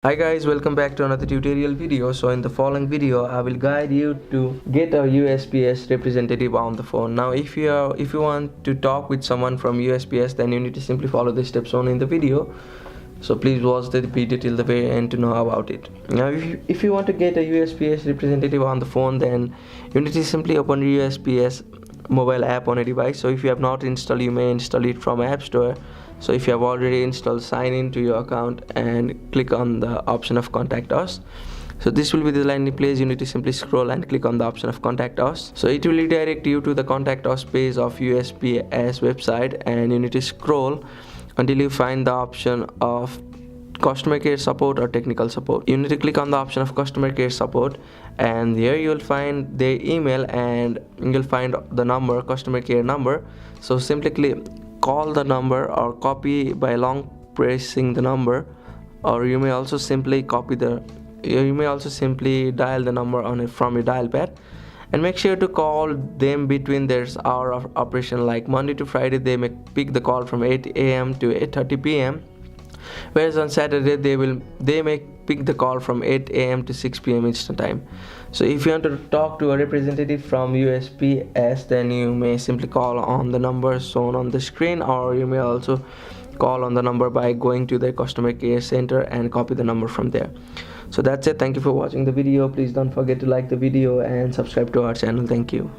Hi guys, welcome back to another tutorial video. So in the following video I will guide you to get a USPS representative on the phone. Now if you want to talk with someone from USPS, then you need to simply follow the steps shown in the video. So please watch the video till the very end to know about it. Now if you want to get a USPS representative on the phone, then you need to simply open USPS mobile app on a device. So if you have not installed, you may install it from App Store. So if you have already installed, sign in to your account and click on the option of contact us. So this will be the landing place. You need to simply scroll and click on the option of contact us. So it will redirect you to the contact us page of USPS website, and you need to scroll until you find the option of customer care support or technical support. You need to click on the option of customer care support, and here you will find their email and you'll find the number, customer care number. So simply call the number or copy by long pressing the number, or you may also simply dial the number on it from your dial pad, and make sure to call them between their hour of operation. Like Monday to Friday they may pick the call from 8 a.m. to 8:30 p.m. whereas on Saturday they may pick the call from 8 a.m. to 6 p.m. Eastern time. So if you want to talk to a representative from USPS, then you may simply call on the number shown on the screen, or you may also call on the number by going to the customer care center and copy the number from there. So that's it. Thank you for watching the video. Please don't forget to like the video and subscribe to our channel. Thank you.